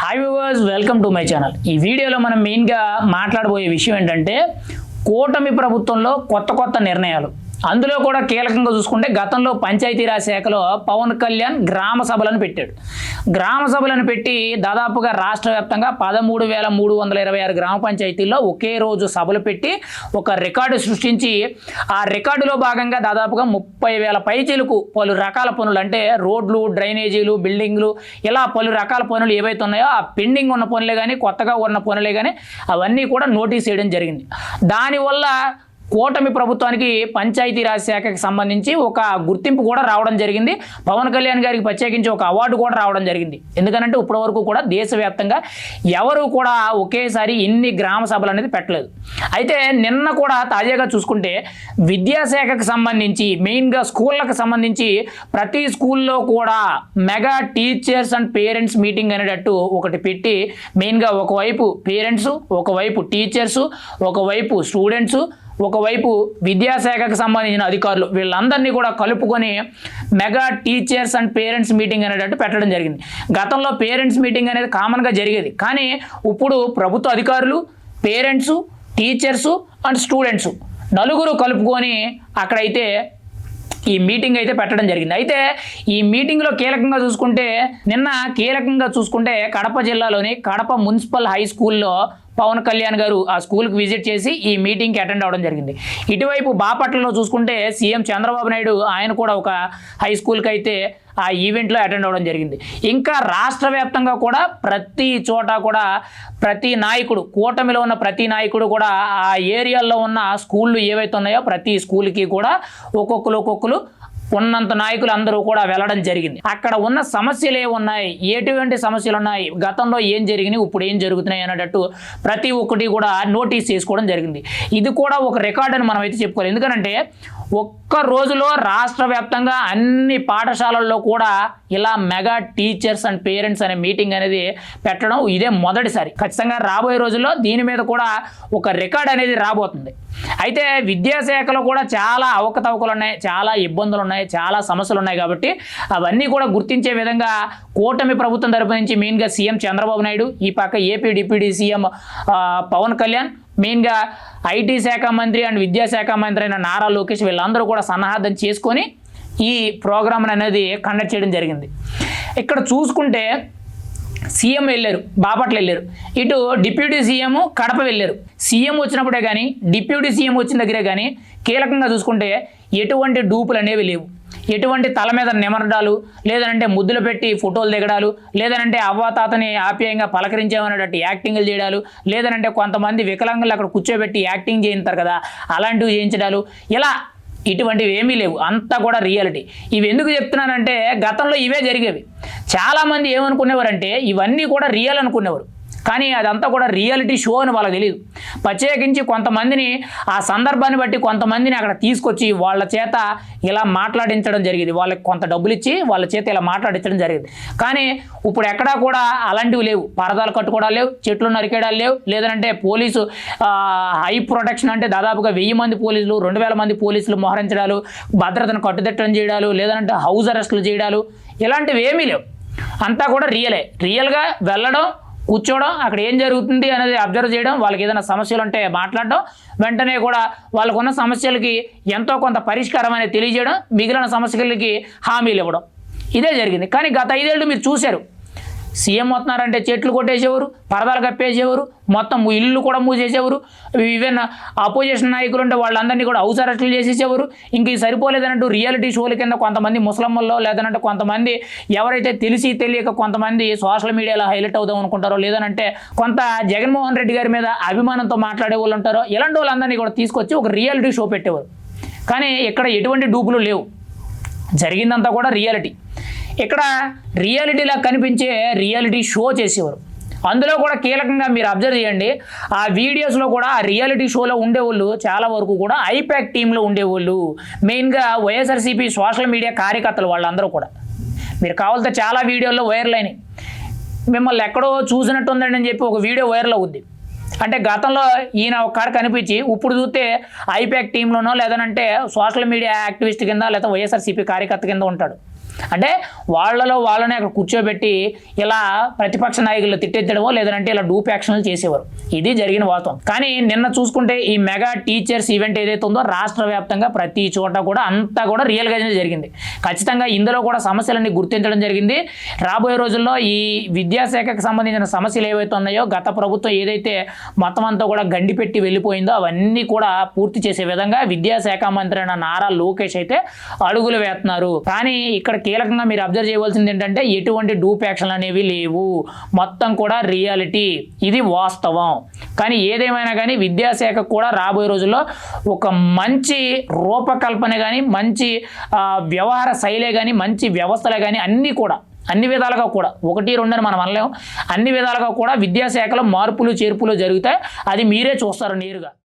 Hi viewers, welcome to my channel. ఈ వీడియోలో మనం మెయిన్గా మాట్లాడబోయే విషయం ఏంటంటే కూటమి ప్రభుత్వంలో కొత్త నిర్ణయాలు. అందులో కూడా కీలకంగా చూసుకుంటే గతంలో పంచాయతీరాజ్ శాఖలో పవన్ కళ్యాణ్ గ్రామ సభలను పెట్టాడు. గ్రామ సభలను పెట్టి దాదాపుగా రాష్ట్ర వ్యాప్తంగా 13,326 గ్రామ పంచాయతీల్లో ఒకే రోజు సభలు పెట్టి ఒక రికార్డు సృష్టించి ఆ రికార్డులో భాగంగా దాదాపుగా 30,000 పైచీలకు పలు రకాల పనులు, అంటే రోడ్లు, డ్రైనేజీలు, బిల్డింగ్లు, ఇలా పలు రకాల పనులు ఏవైతే ఉన్నాయో ఆ పెండింగ్ ఉన్న పనులే కానీ కొత్తగా ఉన్న పనులే కానీ అవన్నీ కూడా నోటీస్ చేయడం జరిగింది. దానివల్ల కూటమి ప్రభుత్వానికి పంచాయతీరాజ్ శాఖకి సంబంధించి ఒక గుర్తింపు కూడా రావడం జరిగింది. పవన్ కళ్యాణ్ గారికి ప్రత్యేకించి ఒక అవార్డు కూడా రావడం జరిగింది. ఎందుకంటే ఇప్పటి వరకు కూడా దేశవ్యాప్తంగా ఎవరు కూడా ఒకేసారి ఇన్ని గ్రామ సభలు అనేది పెట్టలేదు. అయితే నిన్న కూడా తాజాగా చూసుకుంటే విద్యాశాఖకు సంబంధించి మెయిన్గా స్కూళ్ళకు సంబంధించి ప్రతి స్కూల్లో కూడా mega teachers and parents meeting అనేటట్టు ఒకటి పెట్టి మెయిన్గా ఒకవైపు పేరెంట్స్, ఒకవైపు టీచర్స్, ఒకవైపు స్టూడెంట్స్, ఒకవైపు విద్యాశాఖకు సంబంధించిన అధికారులు, వీళ్ళందరినీ కూడా కలుపుకొని mega teachers and parents meeting అనేటట్టు పెట్టడం జరిగింది. గతంలో పేరెంట్స్ మీటింగ్ అనేది కామన్గా జరిగేది, కానీ ఇప్పుడు ప్రభుత్వ అధికారులు, పేరెంట్స్, టీచర్స్ అండ్ స్టూడెంట్స్ నలుగురు కలుపుకొని అక్కడైతే ఈ మీటింగ్ అయితే పెట్టడం జరిగింది. అయితే ఈ మీటింగ్లో కీలకంగా చూసుకుంటే కడప జిల్లాలోని కడప మున్సిపల్ హై స్కూల్లో పవన్ కళ్యాణ్ గారు ఆ స్కూల్కి విజిట్ చేసి ఈ మీటింగ్కి అటెండ్ అవ్వడం జరిగింది. ఇటువైపు బాపట్లలో చూసుకుంటే సీఎం చంద్రబాబు నాయుడు ఆయన కూడా ఒక హై స్కూల్కి అయితే ఆ ఈవెంట్లో అటెండ్ అవ్వడం జరిగింది. ఇంకా రాష్ట్ర వ్యాప్తంగా కూడా ప్రతి చోట కూడా ప్రతి నాయకుడు, కూటమిలో ఉన్న ప్రతి నాయకుడు కూడా ఆ ఏరియాల్లో ఉన్న స్కూళ్ళు ఏవైతే ఉన్నాయో ప్రతి స్కూల్కి కూడా ఒక్కొక్కరు ఉన్నంత నాయకులు అందరూ కూడా వెళ్ళడం జరిగింది. అక్కడ ఉన్న సమస్యలు ఏమున్నాయి, ఎటువంటి సమస్యలు ఉన్నాయి, గతంలో ఏం జరిగినాయి, ఇప్పుడు ఏం జరుగుతున్నాయి అనేటట్టు ప్రతి ఒక్కటి కూడా నోటీస్ చేసుకోవడం జరిగింది. ఇది కూడా ఒక రికార్డ్ అని మనం అయితే చెప్పుకోవాలి. ఎందుకంటే ఒక్క రోజులో రాష్ట్ర వ్యాప్తంగా అన్ని పాఠశాలల్లో కూడా ఇలా మెగా టీచర్స్ అండ్ పేరెంట్స్ అనే మీటింగ్ అనేది పెట్టడం ఇదే మొదటిసారి. ఖచ్చితంగా రాబోయే రోజుల్లో దీని మీద కూడా ఒక రికార్డ్ అనేది రాబోతుంది. అయితే విద్యాశాఖలో కూడా చాలా అవకతవకలు ఉన్నాయి, చాలా ఇబ్బందులు ఉన్నాయి, చాలా సమస్యలు ఉన్నాయి. కాబట్టి అవన్నీ కూడా గుర్తించే విధంగా కూటమి ప్రభుత్వం తరపు నుంచి మెయిన్గా సీఎం చంద్రబాబు నాయుడు, ఈ పక్క AP deputy CM Pawan Kalyan, మెయిన్గా ఐటీ శాఖ మంత్రి అండ్ విద్యాశాఖ మంత్రి అయిన నారా లోకేష్ వీళ్ళందరూ కూడా సన్నాహం చేసుకొని ఈ ప్రోగ్రామ్ అనేది కండక్ట్ చేయడం జరిగింది. ఇక్కడ చూసుకుంటే సీఎం వెళ్ళారు, బాపట్ల వెళ్ళారు, ఇటు డిప్యూటీ సీఎం కడప వెళ్ళారు. సీఎం వచ్చినప్పుడే కానీ డిప్యూటీ సీఎం వచ్చిన దగ్గరే కానీ కీలకంగా చూసుకుంటే ఎటువంటి డూపులు అనేవి లేవు, ఎటువంటి తల మీద నిమరడాలు, లేదంటే ముద్దులు పెట్టి ఫోటోలు దిగడాలు, లేదనంటే అవ్వాతాతని ఆప్యాయంగా పలకరించేమనేటట్టు యాక్టింగ్లు చేయడాలు, లేదనంటే కొంతమంది వికలాంగులు అక్కడ కూర్చోబెట్టి యాక్టింగ్ చేయించారు కదా అలాంటివి చేయించడాలు, ఇలా ఇటువంటివి ఏమీ లేవు. అంతా కూడా రియాలిటీ. ఇవి ఎందుకు చెప్తున్నానంటే గతంలో ఇవే జరిగేవి. చాలామంది ఏమనుకునేవారంటే ఇవన్నీ కూడా రియల్ అనుకునేవారు, కానీ అదంతా కూడా రియాలిటీ షో అని వాళ్ళకి తెలియదు. ప్రత్యేకించి కొంతమందిని ఆ సందర్భాన్ని బట్టి కొంతమందిని అక్కడ తీసుకొచ్చి వాళ్ళ చేత ఇలా మాట్లాడించడం జరిగింది, వాళ్ళకి కొంత డబ్బులు ఇచ్చి వాళ్ళ చేత ఇలా మాట్లాడించడం జరిగింది. కానీ ఇప్పుడు ఎక్కడా కూడా అలాంటివి లేవు. పరదాలు కట్టుకోవడాలు లేవు, చెట్లు నరికేయడాలు లేవు, లేదంటే పోలీసు హై ప్రొటెక్షన్, అంటే దాదాపుగా 1000 మంది పోలీసులు, 2000 మంది పోలీసులు మోహరించడాలు, భద్రతను కట్టుదిట్టం చేయడాలు, లేదంటే హౌస్ అరెస్టులు చేయడాలు, ఇలాంటివి ఏమీ లేవు. అంతా కూడా రియల్గా వెళ్ళడం, కూర్చోవడం, అక్కడ ఏం జరుగుతుంది అనేది అబ్జర్వ్ చేయడం, వాళ్ళకి ఏదైనా సమస్యలు ఉంటే మాట్లాడడం, వెంటనే కూడా వాళ్ళకున్న సమస్యలకి ఎంతో కొంత పరిష్కారం అనేది తెలియజేయడం, మిగిలిన సమస్యలకి హామీలు ఇవ్వడం, ఇదే జరిగింది. కానీ గత 5 ఏళ్ళు మీరు చూశారు, సీఎం వస్తున్నారంటే చెట్లు కొట్టేసేవారు, పరదాలు కప్పేసేవారు, మొత్తం ఇల్లు కూడా మూసేసేవారు, ఈవెన్ అపోజిషన్ నాయకులు ఉంటే వాళ్ళందరినీ కూడా హౌస్ అరెస్టులు చేసేసేవారు. ఇంక ఇది సరిపోలేదన్నట్టు రియాలిటీ షోల కింద కొంతమంది ముస్లింల్లో, లేదనంటే కొంతమంది ఎవరైతే తెలిసి తెలియక కొంతమంది సోషల్ మీడియాలో హైలైట్ అవుదాం అనుకుంటారో, లేదనంటే కొంత జగన్మోహన్ రెడ్డి గారి మీద అభిమానంతో మాట్లాడే వాళ్ళు ఉంటారో, ఇలాంటి వాళ్ళందరినీ కూడా తీసుకొచ్చి ఒక రియాలిటీ షో పెట్టేవారు. కానీ ఇక్కడ ఎటువంటి డూపులు లేవు, జరిగిందంతా కూడా రియాలిటీ. ఇక్కడ రియాలిటీలా కనిపించే రియాలిటీ షో చేసేవారు. అందులో కూడా కీలకంగా మీరు అబ్జర్వ్ చేయండి, ఆ వీడియోస్లో కూడా ఆ రియాలిటీ షోలో ఉండేవాళ్ళు చాలా వరకు కూడా ఐపాక్ టీంలో ఉండేవాళ్ళు, మెయిన్గా వైఎస్ఆర్సీపీ సోషల్ మీడియా కార్యకర్తలు వాళ్ళందరూ కూడా. మీరు కావాలంటే చాలా వీడియోల్లో వైరల్ అయినాయి. మిమ్మల్ని ఎక్కడో చూసినట్టుందని అని చెప్పి ఒక వీడియో వైరల్ అవుద్ది. అంటే గతంలో ఈయన ఒక కాడ కనిపించి ఇప్పుడు చూస్తే ఐపాక్ టీంలోనో లేదనంటే సోషల్ మీడియా యాక్టివిస్ట్ కింద లేదా వైఎస్ఆర్సీపీ కార్యకర్త కింద ఉంటాడు. అంటే వాళ్ళనే అక్కడ కూర్చోబెట్టి ఇలా ప్రతిపక్ష నాయకులు తిట్టెత్తడమో లేదంటే ఇలా డూప్ యాక్షన్లు చేసేవారు. ఇది జరిగిన వాస్తవం. కానీ నిన్న చూసుకుంటే ఈ మెగా టీచర్స్ ఈవెంట్ ఏదైతే ఉందో రాష్ట్ర వ్యాప్తంగా ప్రతి చోట కూడా అంతా కూడా రియల్గానే జరిగింది. ఖచ్చితంగా ఇందులో కూడా సమస్యలన్నీ గుర్తించడం జరిగింది. రాబోయే రోజుల్లో ఈ విద్యాశాఖకు సంబంధించిన సమస్యలు ఏవైతే ఉన్నాయో గత ప్రభుత్వం ఏదైతే మొత్తం అంతా కూడా గండిపెట్టి వెళ్ళిపోయిందో అవన్నీ కూడా పూర్తి చేసే విధంగా విద్యాశాఖ మంత్రి అయిన నారా లోకేష్ అయితే అడుగులు వేస్తున్నారు. కానీ ఇక్కడ కీలకంగా మీరు అబ్జర్వ్ చేయవలసింది ఏంటంటే ఎటువంటి డూప్ యాక్షన్లు అనేవి లేవు, మొత్తం కూడా రియాలిటీ, ఇది వాస్తవం. కానీ ఏదేమైనా కానీ విద్యాశాఖ కూడా రాబోయే రోజుల్లో ఒక మంచి రూపకల్పన కానీ మంచి వ్యవహార శైలే కానీ మంచి వ్యవస్థలే కానీ అన్ని విధాలుగా కూడా 1, 2 అని మనం అనలేము. అన్ని విధాలుగా కూడా విద్యాశాఖలో మార్పులు చేర్పులు జరుగుతాయి. అది మీరే చూస్తారు నేరుగా.